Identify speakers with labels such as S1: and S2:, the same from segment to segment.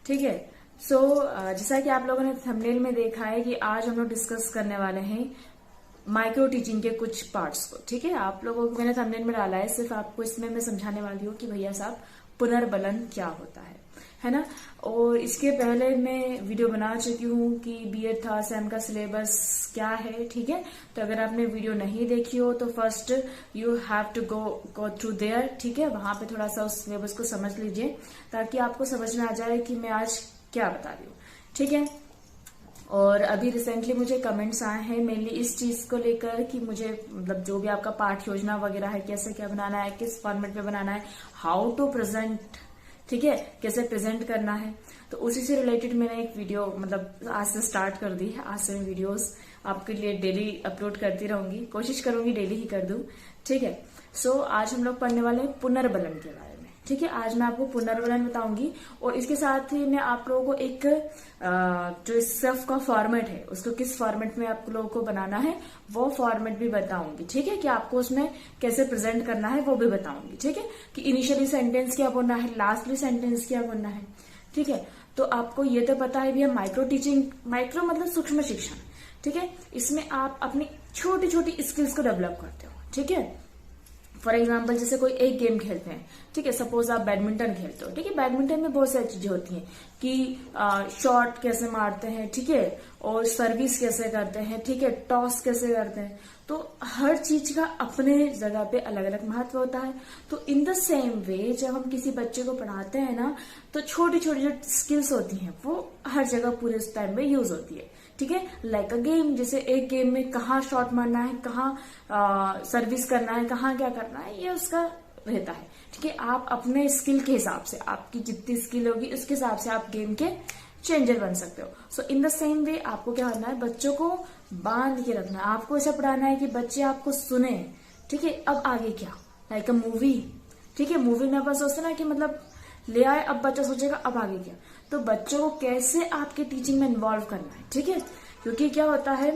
S1: ठीक है। सो जैसा कि आप लोगों ने थंबनेल में देखा है कि आज हम लोग डिस्कस करने वाले हैं माइक्रो टीचिंग के कुछ पार्ट्स को। ठीक है, आप लोगों को मैंने थंबनेल में डाला है, सिर्फ आपको इसमें मैं समझाने वाली हूँ कि भैया साहब पुनर्बलन क्या होता है ना। और इसके पहले मैं वीडियो बना चुकी हूँ कि बीएड था सैम का सिलेबस क्या है। ठीक है, तो अगर आपने वीडियो नहीं देखी हो तो first you have to go through there. ठीक है, वहां पे थोड़ा सा उस सिलेबस को समझ लीजिए ताकि आपको समझ में आ जाए कि मैं आज क्या बता रही हूँ। ठीक है, और अभी रिसेंटली मुझे कमेंट्स आए हैं मेनली इस चीज को लेकर कि मुझे मतलब जो भी आपका पाठ योजना वगैरह है कैसे क्या बनाना है, किस फॉर्मेट में बनाना है, हाउ टू प्रेजेंट, ठीक है, कैसे प्रेजेंट करना है। तो उसी से रिलेटेड मैंने एक वीडियो मतलब आज से स्टार्ट कर दी है। आज से मैं वीडियोस आपके लिए डेली अपलोड करती रहूंगी, कोशिश करूंगी डेली ही कर दूं। ठीक है, सो आज हम लोग पढ़ने वाले हैं पुनर्बलन के बारे में। ठीक है, आज मैं आपको पुनर्बलन बताऊंगी और इसके साथ ही मैं आप लोगों को एक जो SUF का फॉर्मेट है उसको किस फॉर्मेट में आप लोगों को बनाना है वो फॉर्मेट भी बताऊंगी। ठीक है, कि आपको उसमें कैसे प्रेजेंट करना है वो भी बताऊंगी। ठीक है, कि इनिशियली सेंटेंस क्या बोलना है, लास्टली सेंटेंस क्या बोलना है। ठीक है, तो आपको ये तो पता है भैया माइक्रो टीचिंग, माइक्रो मतलब सूक्ष्म शिक्षण। ठीक है, इसमें आप अपनी छोटी छोटी स्किल्स को डेवलप करते हो। ठीक है, फॉर एग्जाम्पल जैसे कोई एक गेम खेलते हैं, ठीक है, सपोज आप बैडमिंटन खेलते हो। ठीक है, बैडमिंटन में बहुत सारी चीजें होती हैं कि शॉट कैसे मारते हैं, ठीक है, और सर्विस कैसे करते हैं, ठीक है, टॉस कैसे करते हैं। तो हर चीज का अपने जगह पे अलग अलग महत्व होता है। तो इन द सेम वे जब हम किसी बच्चे को पढ़ाते हैं ना तो छोटी छोटी जो स्किल्स होती हैं वो हर जगह पूरे उस टाइम में यूज होती है। ठीक है, लाइक अ गेम, जैसे एक गेम में कहाँ शॉट मारना है, कहाँ सर्विस करना है, कहाँ क्या करना है, ये उसका रहता है। ठीक है, आप अपने स्किल के हिसाब से, आपकी जितनी स्किल होगी उसके हिसाब से आप गेम के चेंजर बन सकते हो। सो इन द सेम वे आपको क्या करना है, बच्चों को बांध के रखना है। आपको ऐसा पढ़ाना है कि बच्चे आपको सुने। ठीक है, अब आगे क्या, लाइक अ मूवी। ठीक है, मूवी में अपन सोचते ना कि मतलब ले आए, अब बच्चा सोचेगा अब आगे क्या। तो बच्चों को कैसे आपके टीचिंग में इन्वॉल्व करना है। ठीक है, क्योंकि क्या होता है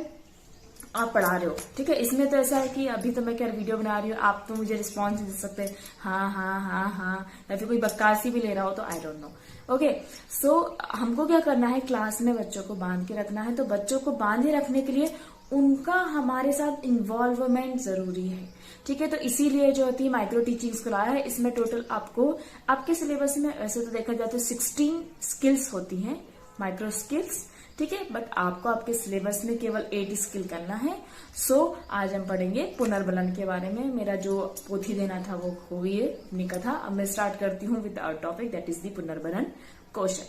S1: आप पढ़ा रहे हो, ठीक है, इसमें तो ऐसा है कि अभी तो मैं क्या वीडियो बना रही हूँ, आप तो मुझे रिस्पॉन्स दे सकते हैं हाँ हाँ हाँ हाँ, या फिर कोई बकवासी भी ले रहा हो तो आई डोंट नो। ओके, सो हमको क्या करना है, क्लास में बच्चों को बांध के रखना है। तो बच्चों को बांधे रखने के लिए उनका हमारे साथ इन्वॉल्वमेंट जरूरी है। ठीक है, तो इसीलिए जो होती है माइक्रो टीचिंग को लाया है। इसमें टोटल आपको आपके सिलेबस में ऐसे तो देखा जाए तो 16 स्किल्स होती हैं, माइक्रो स्किल्स। ठीक है, बट आपको आपके सिलेबस में केवल 8 स्किल करना है। सो आज हम पढ़ेंगे पुनर्बलन के बारे में। मेरा जो पोथी देना था वो हुई है निका था। अब मैं स्टार्ट करती हूँ with our topic that is the पुनर्बलन कौशल।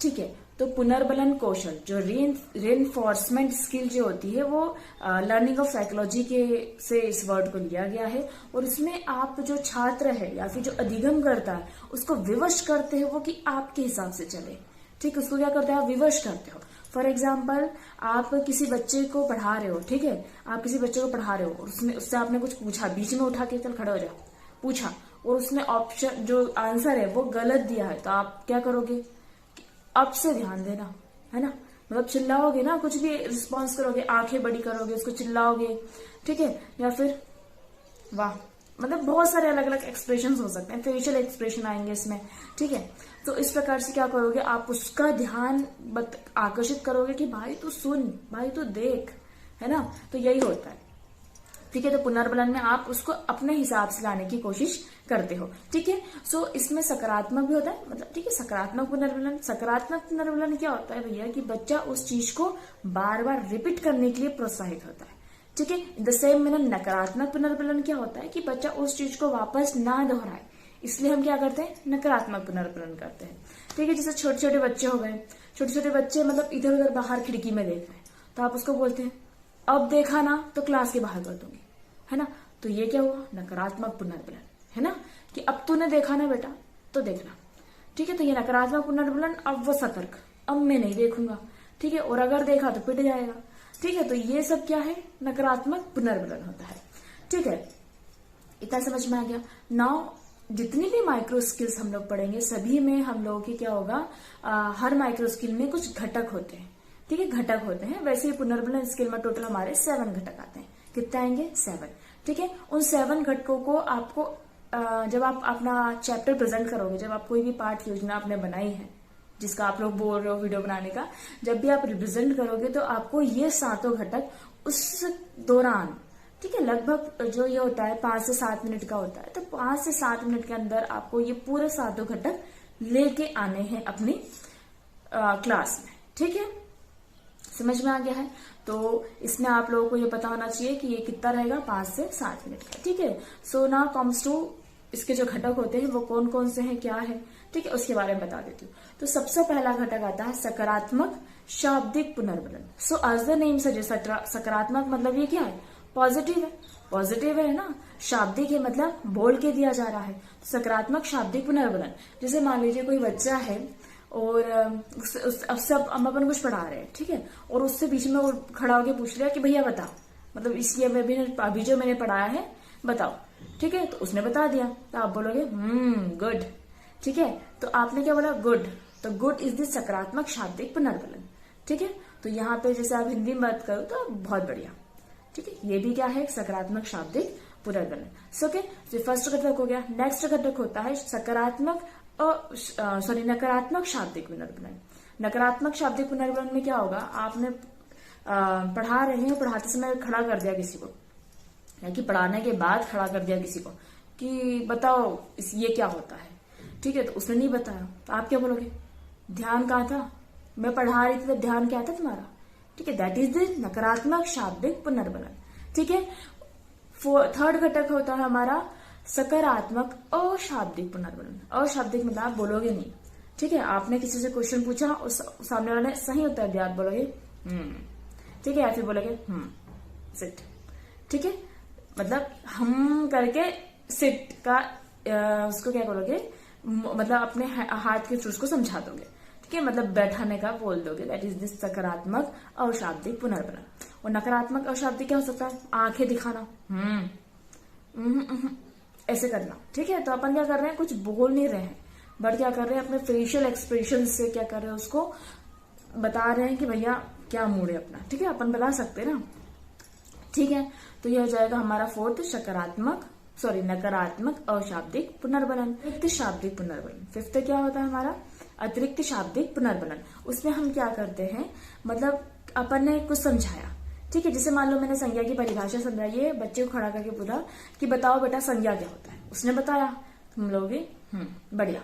S1: ठीक है, तो पुनर्बलन कौशल जो रीइंफोर्समेंट स्किल जो होती है वो लर्निंग ऑफ साइकोलॉजी के से इस वर्ड को लिया गया है। और इसमें आप जो छात्र है या फिर जो अधिगम करता है उसको विवश करते हो वो कि आपके हिसाब से चले। ठीक है, उसको क्या करते हैं, आप विवश करते हो। फॉर एग्जाम्पल आप किसी बच्चे को पढ़ा रहे हो, ठीक है, आप किसी बच्चे को पढ़ा रहे हो और उससे आपने कुछ पूछा, बीच में उठा के चल खड़े हो जाओ, पूछा और उसने ऑप्शन जो आंसर है वो गलत दिया है, तो आप क्या करोगे, अब से ध्यान देना है ना, मतलब चिल्लाओगे ना, कुछ भी रिस्पॉन्स करोगे, आंखें बड़ी करोगे, उसको चिल्लाओगे। ठीक है, या फिर वाह, मतलब बहुत सारे अलग अलग एक्सप्रेशन हो सकते हैं, फेशियल एक्सप्रेशन आएंगे इसमें। ठीक है, तो इस प्रकार से क्या करोगे, आप उसका ध्यान आकर्षित करोगे कि भाई तू सुन, भाई तू देख, है ना। तो यही होता है। ठीक है, तो पुनर्बलन में आप उसको अपने हिसाब से लाने की कोशिश करते हो। ठीक है, सो इसमें सकारात्मक भी होता है, मतलब ठीक है, सकारात्मक पुनर्बलन। सकारात्मक पुनर्बलन क्या होता है भैया कि बच्चा उस चीज को बार बार रिपीट करने के लिए प्रोत्साहित होता है। ठीक है, द सेम मैंने नकारात्मक पुनर्बलन क्या होता है कि बच्चा उस चीज को वापस ना दोहराए, इसलिए हम क्या करते हैं, नकारात्मक पुनर्बलन करते हैं। ठीक है, जैसे छोटे छोटे बच्चे हो गए, छोटे छोटे बच्चे मतलब इधर उधर बाहर खिड़की में देख रहे हैं, तो आप उसको बोलते हैं अब देखा ना तो क्लास के बाहर कर दूंगी, है ना। तो ये क्या हुआ, नकारात्मक पुनर्बलन, है ना, कि अब तूने देखा ना बेटा तो देखना। ठीक है, तो ये नकारात्मक पुनर्बलन। अब वो सतर्क, अब मैं नहीं देखूंगा। ठीक है, और अगर देखा तो पिट जाएगा। ठीक है, तो ये सब क्या है, नकारात्मक पुनर्बलन होता है। ठीक है, इतना समझ में आ गया। नाउ जितनी भी माइक्रो स्किल्स हम लोग पढ़ेंगे सभी में हम लोगों की क्या होगा, हर माइक्रो स्किल में कुछ घटक होते हैं। ठीक है, घटक होते हैं। वैसे ही पुनर्बलन स्किल में टोटल हमारे 7 घटक आते हैं। कितने आएंगे, 7। ठीक है, उन 7 घटकों को आपको जब आप अपना चैप्टर प्रेजेंट करोगे, जब आप कोई भी पाठ योजना आपने बनाई है, जिसका आप लोग बोल रहे हो वीडियो बनाने का, जब भी आप रिप्रेजेंट करोगे तो आपको ये सातों घटक उस दौरान, ठीक है, लगभग जो ये होता है 5 से 7 मिनट का होता है, तो 5 से 7 मिनट के अंदर आपको ये पूरे सातों घटक लेके आने हैं अपनी क्लास में। ठीक है, समझ में आ गया है? तो इसमें आप लोगों को ये पता होना चाहिए कि ये कितना रहेगा, 5 से 7 मिनट का। ठीक है, सो नाउ कम्स टू इसके जो घटक होते हैं वो कौन कौन से हैं, क्या है, ठीक है, उसके बारे में बता देती हूँ। तो सबसे पहला घटक आता है सकारात्मक शाब्दिक पुनर्बलन। So as the name suggest, सकारात्मक मतलब ये क्या है, पॉजिटिव है, पॉजिटिव है ना, शाब्दिक है मतलब बोल के दिया जा रहा है। सकारात्मक शाब्दिक पुनर्बलन, जैसे मान लीजिए कोई बच्चा है और सब हम अपन कुछ पढ़ा रहे हैं, ठीक है, और उससे बीच में वो खड़ा होकर पूछ लिया कि भैया बताओ, मतलब इसलिए अभी जो मैंने पढ़ाया है बताओ, ठीक है, तो उसने बता दिया, तो आप बोलोगे गुड। ठीक है, तो आपने क्या बोला, गुड, तो गुड इज द सकारात्मक शाब्दिक पुनर्बलन। ठीक है, तो यहाँ पे जैसे आप हिंदी में बात करो तो बहुत बढ़िया। ठीक है, ये भी क्या है, सकारात्मक शाब्दिक पुनर्बलन। ओके, तो फर्स्ट घटक हो गया। नेक्स्ट घटक होता है सकारात्मक नकारात्मक शाब्दिक पुनर्बलन। नकारात्मक शाब्दिक पुनर्बलन में क्या होगा, आपने पढ़ा रहे हैं, पढ़ाते समय खड़ा कर दिया किसी को, या कि पढ़ाने के बाद खड़ा कर दिया किसी को कि बताओ ये क्या होता है। ठीक है, तो उसने नहीं बताया, तो आप क्या बोलोगे, ध्यान कहाँ था, मैं पढ़ा रही थी तो ध्यान क्या था तुम्हारा। ठीक है, दैट इज द नकारात्मक शाब्दिक पुनर्बलन। ठीक है, थर्ड घटक होता है हमारा सकारात्मक अशाब्दिक पुनर्बलन। अशाब्दिक मतलब आप बोलोगे नहीं। ठीक है, आपने किसी से क्वेश्चन पूछा और सामने वाले ने सही उत्तर दिया, आप बोलोगे ठीक है, या फिर बोलोगे सिट। ठीक है, मतलब हम करके सिट का उसको क्या बोलोगे, मतलब अपने हाथ के थ्रू उसको समझा दोगे। ठीक है, मतलब बैठाने का बोल दोगे, दैट इज दिस सकारात्मक अशाब्दिक पुनर्बलन। और नकारात्मक अशाब्दिक क्या हो सकता है, आंखें दिखाना, ऐसे करना। ठीक है, तो अपन क्या कर रहे हैं, कुछ बोल नहीं रहे हैं, बट क्या कर रहे हैं, अपने फेशियल एक्सप्रेशन से क्या कर रहे हैं, उसको बता रहे हैं कि भैया क्या मूड है अपना। ठीक है, अपन बता सकते हैं ना। ठीक है, तो यह हो जाएगा हमारा फोर्थ नकारात्मक अशाब्दिक पुनर्बलन। अतिरिक्त शाब्दिक पुनर्बलन, फिफ्थ क्या होता है हमारा, अतिरिक्त शाब्दिक पुनर्बलन। उसमें हम क्या करते हैं, मतलब अपन ने कुछ समझाया, ठीक है, जैसे मान लो मैंने संज्ञा की परिभाषा समझाई, बच्चे को खड़ा करके पूछा कि बताओ बेटा संज्ञा क्या होता है, उसने बताया, तुम लोगे बढ़िया,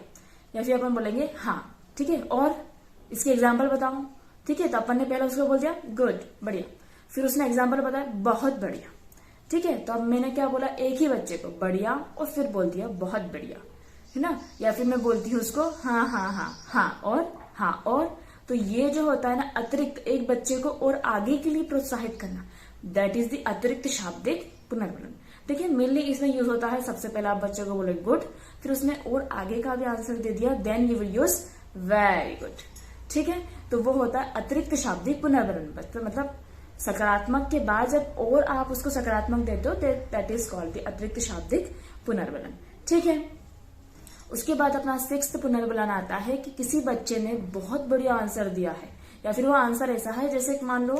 S1: या फिर अपन बोलेंगे हाँ, ठीक है, और इसके एग्जाम्पल बताओ। ठीक है, तो अपन ने पहले उसको बोल दिया गुड, बढ़िया, फिर उसने एग्जाम्पल बताया बहुत बढ़िया। ठीक है, तो अब मैंने क्या बोला, एक ही बच्चे को बढ़िया, और फिर बोल दिया बहुत बढ़िया, है ना, या फिर मैं बोलती हूँ उसको हाँ हाँ हाँ हाँ और हाँ और, तो ये जो होता है ना अतिरिक्त, एक बच्चे को और आगे के लिए प्रोत्साहित करना, दैट इज द अतिरिक्त शाब्दिक पुनर्बलन। देखिए मेनली इसमें यूज होता है, सबसे पहले आप बच्चे को बोले गुड, फिर उसने और आगे का भी आंसर दे दिया, then you will use very good. ठीक है, तो वो होता है अतिरिक्त शाब्दिक पुनर्बलन। मतलब सकारात्मक के बाद जब और आप उसको सकारात्मक देते हो, दैट इज कॉल्ड द अतिरिक्त शाब्दिक पुनर्बलन। ठीक है, उसके बाद अपना सिक्स्थ पुनर्बलन आता है कि किसी बच्चे ने बहुत बढ़िया आंसर दिया है, या फिर वो आंसर ऐसा है जैसे मान लो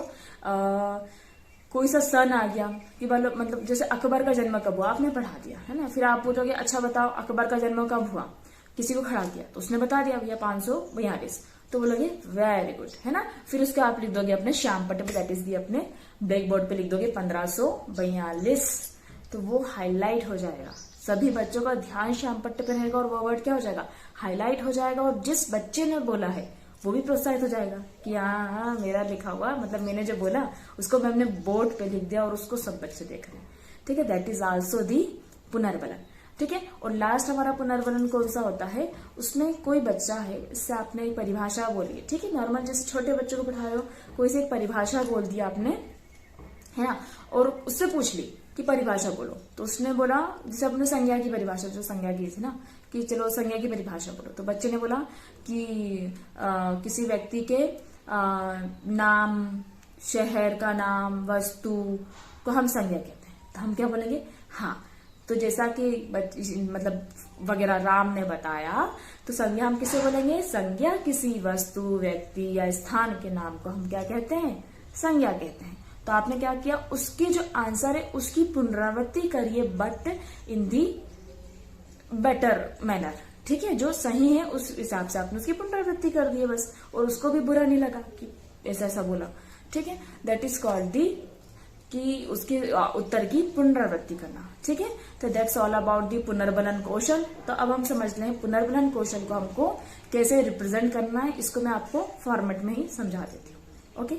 S1: कोई सा सन आ गया कि मतलब जैसे अकबर का जन्म कब हुआ, आपने पढ़ा दिया है ना, फिर आप पूछोगे अच्छा बताओ अकबर का जन्म कब हुआ, किसी को खड़ा किया तो उसने बता दिया भैया 542, तो बोलोगे वेरी गुड, है ना। फिर उसके आप लिख दोगे अपने श्याम पट्टे पे, दैट इज दी अपने ब्लैक बोर्ड पे लिख दोगे 1542, तो वो हाईलाइट हो जाएगा, सभी बच्चों का ध्यान श्याम पट्टे पे रहेगा और वो वर्ड क्या हो जाएगा, हाईलाइट हो जाएगा, और जिस बच्चे ने बोला है वो भी प्रोत्साहित हो जाएगा कि हाँ मेरा लिखा हुआ, मतलब मैंने जो बोला उसको मैं अपने बोर्ड पे लिख दिया और उसको सब बच्चे देख रहे हैं। ठीक है, दैट इज आल्सो दी पुनर्बलन। ठीक है, और लास्ट हमारा पुनर्बलन कौन सा होता है, उसमें कोई बच्चा है, इससे आपने एक परिभाषा बोली है, ठीक है, नॉर्मल जैसे छोटे बच्चों को पढ़ा रहे हो, कोई से एक परिभाषा बोल दिया आपने, है ना, और उससे पूछ ली कि परिभाषा बोलो, तो उसने बोला जैसे अपने संज्ञा की परिभाषा, जो संज्ञा की थी ना, कि चलो संज्ञा की परिभाषा बोलो, तो बच्चे ने बोला कि किसी व्यक्ति के नाम, शहर का नाम, वस्तु को हम संज्ञा कहते हैं, तो हम क्या बोलेंगे हाँ, तो जैसा कि मतलब वगैरह राम ने बताया, तो संज्ञा हम किसे बोलेंगे, संज्ञा किसी वस्तु, व्यक्ति या स्थान के नाम को हम क्या कहते हैं, संज्ञा कहते हैं। तो आपने क्या किया, उसकी जो आंसर है उसकी पुनरावृत्ति करिए, but in the better manner, ठीक है, जो सही है उस हिसाब से आपने उसकी पुनरावृत्ति कर दी है बस, और उसको भी बुरा नहीं लगा कि ऐसा ऐसा बोला। ठीक है, दैट इज कॉल्ड दी कि उसके उत्तर की पुनरावृत्ति करना। ठीक है, तो दैट्स ऑल अबाउट दी पुनर्बलन कौशल। तो अब हम समझ लें पुनर्बलन कौशल को हमको कैसे रिप्रेजेंट करना है, इसको मैं आपको फॉर्मेट में ही समझा देती हूँ। ओके।